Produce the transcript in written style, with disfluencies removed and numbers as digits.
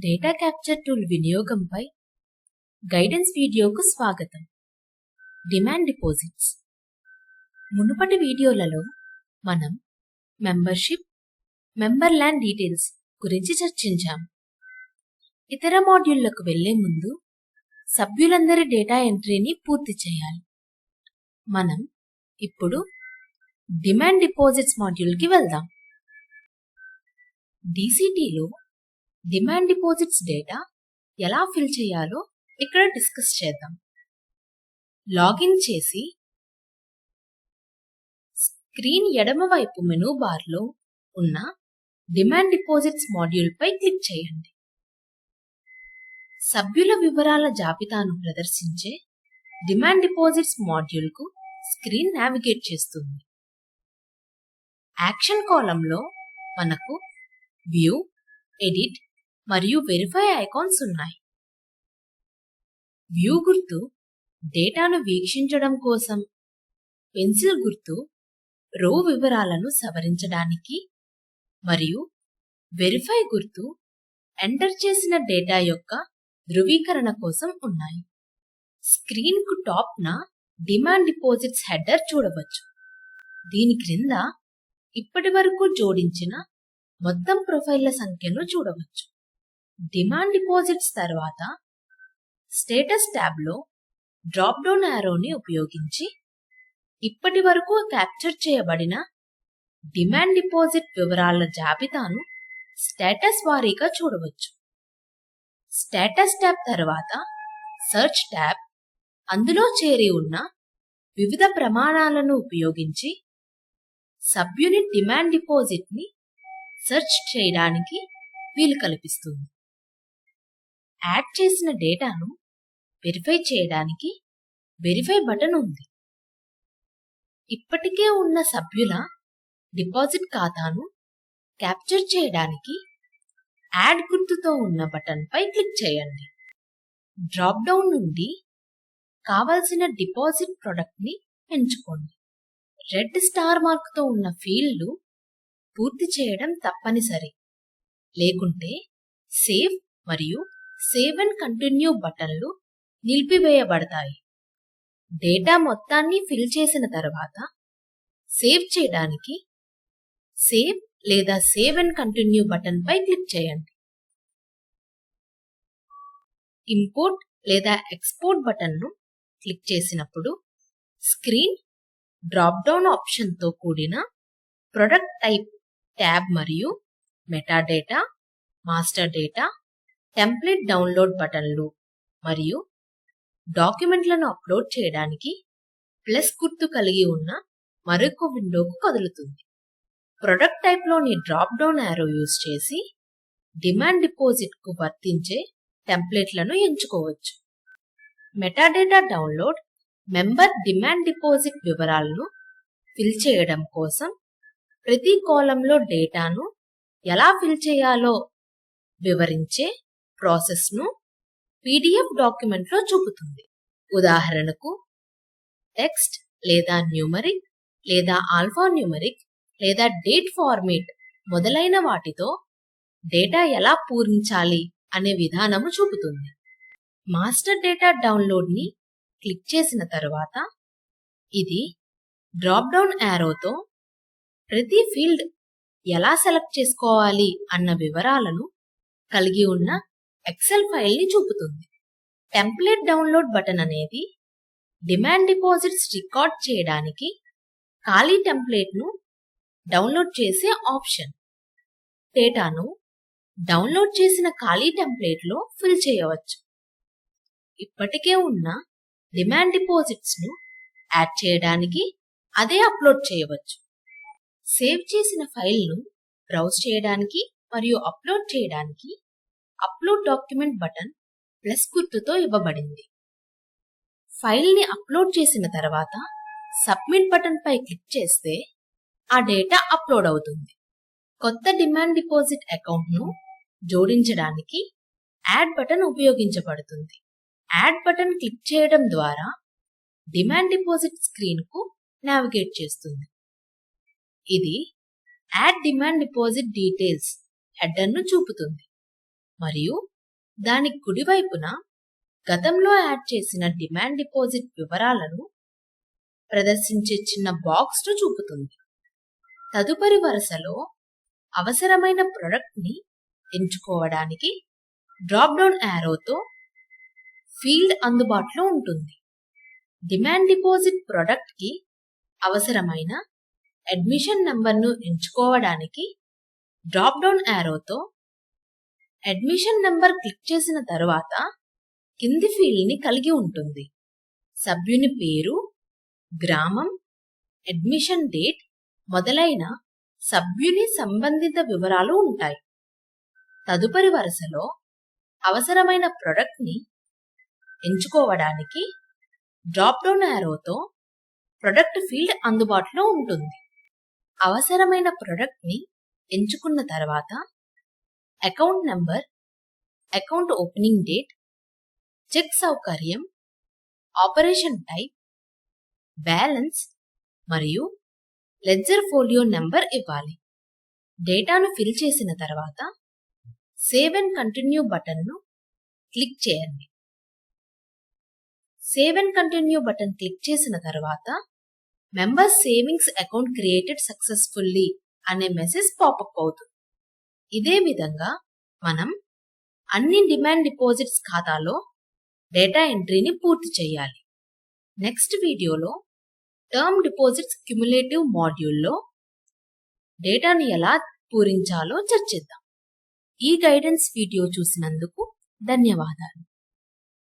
Data capture tool వినియోగంపై guidance వీడియోకు స్వాగతం. Demand deposits. మునుపటి వీడియోలలో మనం మెంబర్షిప్, మెంబర్ ల్యాండ్ డీటెయిల్స్ గురించి చర్చించాం. ఇతర మాడ్యూళ్లకు వెళ్లే ముందు సభ్యులందరి డేటా ఎంట్రీని పూర్తి చేయాలి. మనం ఇప్పుడు డిమాండ్ డిపాజిట్స్ మాడ్యూల్కి వెళ్దాం. DCTలో డిమాండ్ డిపాజిట్స్ డేటా ఎలా ఫిల్ చేయాలో ఇక్కడ డిస్కస్ చేద్దాం. లాగిన్ చేసి స్క్రీన్ ఎడమవైపు మెనూ బార్లో ఉన్న డిమాండ్ డిపాజిట్స్ మాడ్యూల్పై క్లిక్ చేయండి. సభ్యుల వివరాల జాబితాను ప్రదర్శించే డిమాండ్ డిపాజిట్స్ మాడ్యూల్కు స్క్రీన్ నావిగేట్ చేస్తుంది. యాక్షన్ కాలంలో మనకు వ్యూ, ఎడిట్ మరియు వెరిఫై ఐకాన్స్ ఉన్నాయి. వ్యూ గుర్తు డేటాను వీక్షించడం కోసం, పెన్సిల్ గుర్తు రో వివరాలను సవరించడానికి మరియు వెరిఫై గుర్తు ఎంటర్ చేసిన డేటా యొక్క ధృవీకరణ కోసం ఉన్నాయి. స్క్రీన్కు టాప్న డిమాండ్ డిపాజిట్స్ హెడర్ చూడవచ్చు. దీని క్రింద ఇప్పటి వరకు జోడించిన మొత్తం ప్రొఫైళ్ల సంఖ్యను చూడవచ్చు. డిమాండ్ డిపాజిట్స్ తర్వాత స్టేటస్ ట్యాబ్లో డ్రాప్ డౌన్ యారోని ఉపయోగించి ఇప్పటి వరకు క్యాప్చర్ చేయబడిన డిమాండ్ డిపాజిట్ వివరాల జాబితాను స్టేటస్ వారీగా చూడవచ్చు. స్టేటస్ ట్యాబ్ తర్వాత సెర్చ్ ట్యాబ్ అందులో చేరి ఉన్న వివిధ ప్రమాణాలను ఉపయోగించి సభ్యుని డిమాండ్ డిపాజిట్ని సెర్చ్ చేయడానికి వీలు కల్పిస్తుంది. యాడ్ చేసిన డేటాను వెరిఫై చేయడానికి వెరిఫై బటన్ ఉంది. ఇప్పటికే ఉన్న సభ్యుల డిపాజిట్ ఖాతాను క్యాప్చర్ చేయడానికి యాడ్ గుర్తుతో ఉన్న బటన్పై క్లిక్ చేయండి. డ్రాప్ డౌన్ నుండి కావలసిన డిపాజిట్ ప్రొడక్ట్ని ఎంచుకోండి. రెడ్ స్టార్ మార్క్తో ఉన్న ఫీల్డ్లు పూర్తి చేయడం తప్పనిసరి, లేకుంటే సేవ్ మరియు సేవ్ అండ్ కంటిన్యూ బటన్లు నిలిపివేయబడతాయి. డేటా మొత్తాన్ని ఫిల్ చేసిన తర్వాత సేవ్ చేయడానికి సేవ్ లేదా సేవ్ అండ్ కంటిన్యూ బటన్పై క్లిక్ చేయండి. ఇంపోర్ట్ లేదా ఎక్స్పోర్ట్ బటన్ను క్లిక్ చేసినప్పుడు స్క్రీన్ డ్రాప్ డౌన్ ఆప్షన్తో కూడిన ప్రొడక్ట్ టైప్ ట్యాబ్ మరియు metadata, master data, template download బటన్లు మరియు డాక్యుమెంట్లను అప్లోడ్ చేయడానికి ప్లస్ గుర్తు కలిగి ఉన్న మరొక విండోకు కదులుతుంది. ప్రొడక్ట్ టైప్లోని డ్రాప్ డౌన్ యారో యూజ్ చేసి డిమాండ్ డిపాజిట్కు వర్తించే టెంప్లెట్లను ఎంచుకోవచ్చు. Metadata download member demand deposit వివరాలను ఫిల్ చేయడం కోసం ప్రతి కాలంలో డేటాను ఎలా ఫిల్ చేయాలో వివరించే ప్రాసెస్ను PDF డాక్యుమెంట్లో చూపుతుంది. ఉదాహరణకు టెక్స్ట్ లేదా న్యూమరిక్ లేదా ఆల్ఫా న్యూమరిక్ లేదా డేట్ ఫార్మేట్ మొదలైన వాటితో డేటా ఎలా పూరించాలి అనే విధానము చూపుతుంది. మాస్టర్ డేటా డౌన్లోడ్ని క్లిక్ చేసిన తరువాత ఇది డ్రాప్ డౌన్ యారోతో ప్రతి ఫీల్డ్ ఎలా సెలెక్ట్ చేసుకోవాలి అన్న వివరాలను కలిగి ఉన్న ఎక్సెల్ ఫైల్ని చూపుతుంది. టెంప్లెట్ డౌన్లోడ్ బటన్ అనేది డిమాండ్ డిపాజిట్స్ రికార్డ్ చేయడానికి ఖాళీ టెంప్లెట్ను డౌన్లోడ్ చేసే ఆప్షన్. డేటాను డౌన్లోడ్ చేసిన ఖాళీ టెంప్లెట్లో ఫిల్ చేయవచ్చు. ఇప్పటికే ఉన్న డిమాండ్ డిపాజిట్స్ను యాడ్ చేయడానికి అదే అప్లోడ్ చేయవచ్చు. సేవ్ చేసిన ఫైల్ను బ్రౌజ్ చేయడానికి మరియు అప్లోడ్ చేయడానికి అప్లోడ్ డాక్యుమెంట్ బటన్ ప్లస్ గుర్తుతో ఇవ్వబడింది. ఫైల్ని అప్లోడ్ చేసిన తర్వాత సబ్మిట్ బటన్పై క్లిక్ చేస్తే ఆ డేటా అప్లోడ్ అవుతుంది. కొత్త డిమాండ్ డిపాజిట్ అకౌంట్ను జోడించడానికి యాడ్ బటన్ ఉపయోగించబడుతుంది. యాడ్ బటన్ క్లిక్ చేయడం ద్వారా డిమాండ్ డిపాజిట్ స్క్రీన్కు నావిగేట్ చేస్తుంది. ఇది యాడ్ డిమాండ్ డిపాజిట్ డీటెయిల్స్ హెడర్ను చూపుతుంది. మరియు దాని కుడివైపున గతంలో యాడ్ చేసిన డిమాండ్ డిపాజిట్ వివరాలను ప్రదర్శించే చిన్న బాక్స్ను చూపుతుంది. తదుపరి వరుసలో అవసరమైన ప్రొడక్ట్ని ఎంచుకోవడానికి డ్రాప్ డౌన్ యారోతో ఫీల్డ్ అందుబాటులో ఉంటుంది. డిమాండ్ డిపాజిట్ ప్రొడక్ట్కి అవసరమైన అడ్మిషన్ నంబర్ను ఎంచుకోవడానికి డ్రాప్ డౌన్ యారోతో అడ్మిషన్ నంబర్ క్లిక్ చేసిన తరువాత కింది ఫీల్డ్ని కలిగి ఉంటుంది. సభ్యుని పేరు, గ్రామం, అడ్మిషన్ డేట్ మొదలైన సభ్యుని సంబంధిత వివరాలు ఉంటాయి. తదుపరి వరుసలో అవసరమైన ప్రొడక్ట్ని ఎంచుకోవడానికి డ్రాప్ డౌన్ యారోతో ప్రొడక్ట్ ఫీల్డ్ అందుబాటులో ఉంటుంది. అవసరమైన ప్రొడక్ట్ని ఎంచుకున్న తర్వాత account number, account opening date, check సౌకర్యం, ఆపరేషన్ టైప్, బ్యాలెన్స్ మరియు లెడ్జర్ ఫోలియో నంబర్ ఇవ్వాలి. డేటాను ఫిల్ చేసిన తర్వాత సేవ్ అండ్ కంటిన్యూ బటన్ను క్లిక్ చేయండి. Save and continue button click చేసిన తర్వాత members savings account created successfully అనే మెసేజ్ పాపప్ అవుతుంది. ఇదే విధంగా మనం అన్ని డిమాండ్ డిపాజిట్స్ ఖాతాలో డేటా ఎంట్రీని పూర్తి చేయాలి. నెక్స్ట్ వీడియోలో టర్మ్ డిపాజిట్స్ క్యుములేటివ్ మాడ్యూల్లో డేటాను ఎలా పూరించాలో చర్చిద్దాం. ఈ గైడెన్స్ వీడియో చూసినందుకు ధన్యవాదాలు.